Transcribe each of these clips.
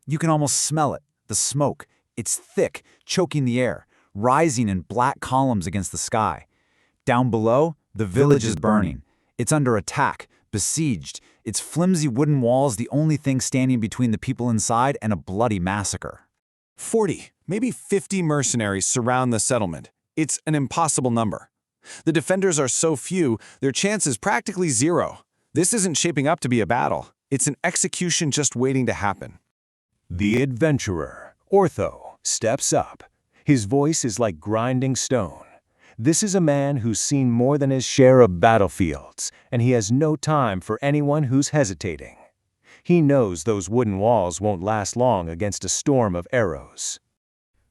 You can almost smell it, the smoke. It's thick, choking the air, rising in black columns against the sky. Down below, the village is burning. It's under attack, besieged, its flimsy wooden walls the only thing standing between the people inside and a bloody massacre. 40, maybe 50 mercenaries surround the settlement. It's an impossible number. The defenders are so few, their chance is practically zero. This isn't shaping up to be a battle. It's an execution just waiting to happen. The adventurer, Ortho, steps up. His voice is like grinding stone. This is a man who's seen more than his share of battlefields, and he has no time for anyone who's hesitating. He knows those wooden walls won't last long against a storm of arrows.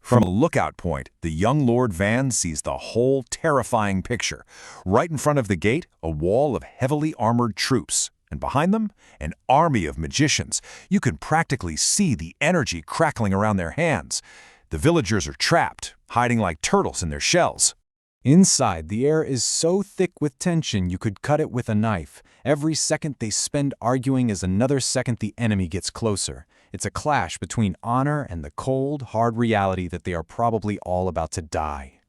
From a lookout point, the young Lord Van sees the whole terrifying picture. Right in front of the gate, a wall of heavily armored troops, and behind them, an army of magicians. You can practically see the energy crackling around their hands. The villagers are trapped, hiding like turtles in their shells. Inside, the air is so thick with tension you could cut it with a knife. Every second they spend arguing is another second the enemy gets closer. It's a clash between honor and the cold, hard reality that they are probably all about to die.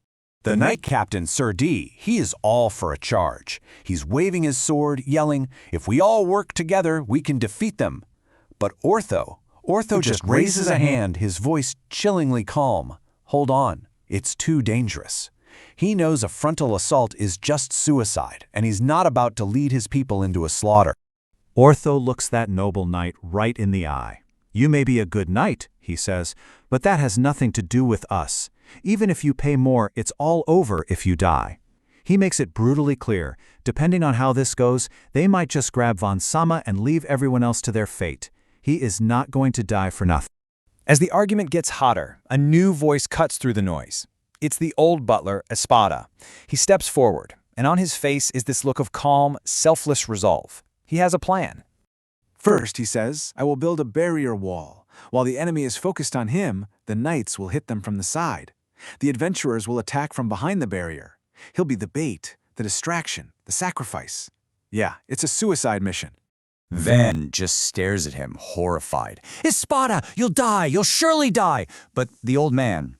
The knight captain, Sir Dee, he is all for a charge. He's waving his sword, yelling, "If we all work together, we can defeat them." But Ortho just raises a hand, his voice chillingly calm. Hold on, it's too dangerous. He knows a frontal assault is just suicide, and he's not about to lead his people into a slaughter. Ortho looks that noble knight right in the eye. "You may be a good knight," he says, "but that has nothing to do with us. Even if you pay more, it's all over if you die." He makes it brutally clear, depending on how this goes, they might just grab Von Sama and leave everyone else to their fate. He is not going to die for nothing. As the argument gets hotter, a new voice cuts through the noise. It's the old butler, Espada. He steps forward, and on his face is this look of calm, selfless resolve. He has a plan. "First," he says, "I will build a barrier wall. While the enemy is focused on him, the knights will hit them from the side. The adventurers will attack from behind the barrier. He'll be the bait, the distraction, the sacrifice. Yeah, it's a suicide mission." Van just stares at him, horrified. "Espada, you'll die, you'll surely die!" But the old man,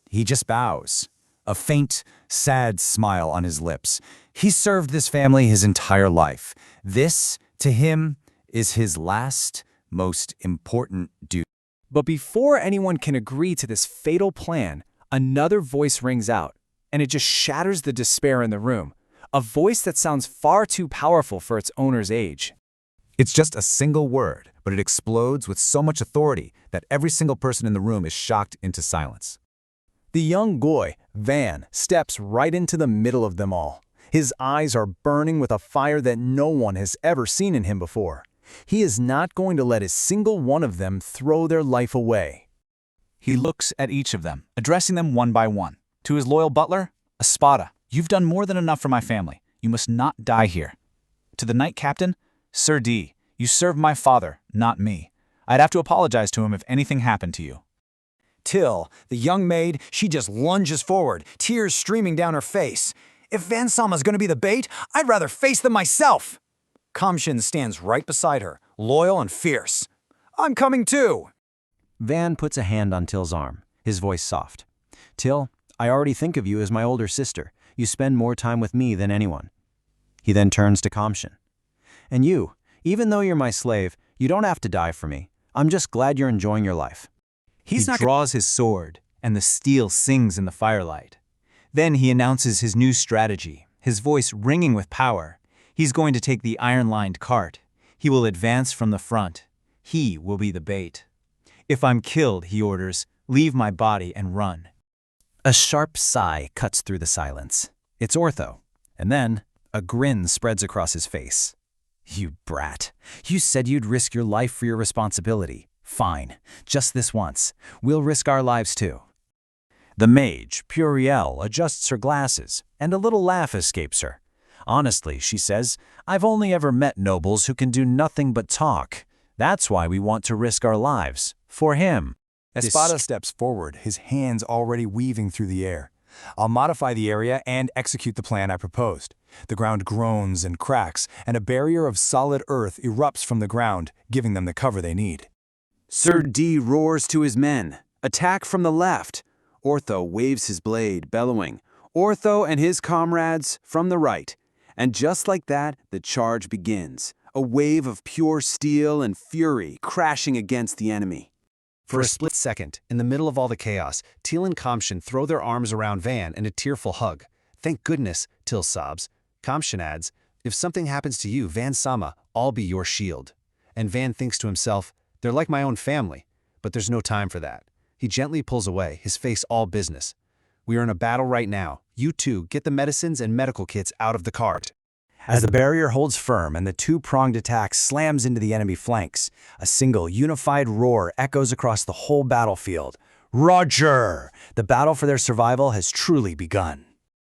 he just bows, a faint, sad smile on his lips. He's served this family his entire life. This, to him, is his last, most important duty. But before anyone can agree to this fatal plan, another voice rings out, and it just shatters the despair in the room. A voice that sounds far too powerful for its owner's age. It's just a single word, but it explodes with so much authority that every single person in the room is shocked into silence. The young Goy, Van, steps right into the middle of them all. His eyes are burning with a fire that no one has ever seen in him before. He is not going to let a single one of them throw their life away. He looks at each of them, addressing them one by one. To his loyal butler, Espada, "You've done more than enough for my family. You must not die here." To the knight captain, "Sir Dee, you served my father, not me. I'd have to apologize to him if anything happened to you." Till, the young maid, she just lunges forward, tears streaming down her face. "If Van Sama's gonna be the bait, I'd rather face them myself." Kamshin stands right beside her, loyal and fierce. "I'm coming too." Van puts a hand on Till's arm, his voice soft. "Till, I already think of you as my older sister. You spend more time with me than anyone." He then turns to Kamshin. "And you, even though you're my slave, you don't have to die for me. I'm just glad you're enjoying your life." He draws his sword, and the steel sings in the firelight. Then he announces his new strategy, his voice ringing with power. He's going to take the iron-lined cart. He will advance from the front. He will be the bait. "If I'm killed," he orders, "leave my body and run." A sharp sigh cuts through the silence. It's Ortho, and then a grin spreads across his face. "You brat. You said you'd risk your life for your responsibility. Fine, just this once. We'll risk our lives too." The mage, Puriel, adjusts her glasses, and a little laugh escapes her. "Honestly," she says, "I've only ever met nobles who can do nothing but talk. That's why we want to risk our lives. For him." Espada steps forward, his hands already weaving through the air. "I'll modify the area and execute the plan I proposed." The ground groans and cracks, and a barrier of solid earth erupts from the ground, giving them the cover they need. Sir Dee roars to his men. Attack from the left. Ortho waves his blade, bellowing. Ortho and his comrades from the right. And just like that, the charge begins. A wave of pure steel and fury crashing against the enemy. For a split second, in the middle of all the chaos, Teal and Kamshin throw their arms around Van in a tearful hug. Thank goodness, Teal sobs. Kamshin adds, if something happens to you, Van-sama, I'll be your shield. And Van thinks to himself, they're like my own family, but there's no time for that. He gently pulls away, his face all business. We are in a battle right now. You two, get the medicines and medical kits out of the cart. As the barrier holds firm and the two-pronged attack slams into the enemy flanks, a single unified roar echoes across the whole battlefield. Roger! The battle for their survival has truly begun.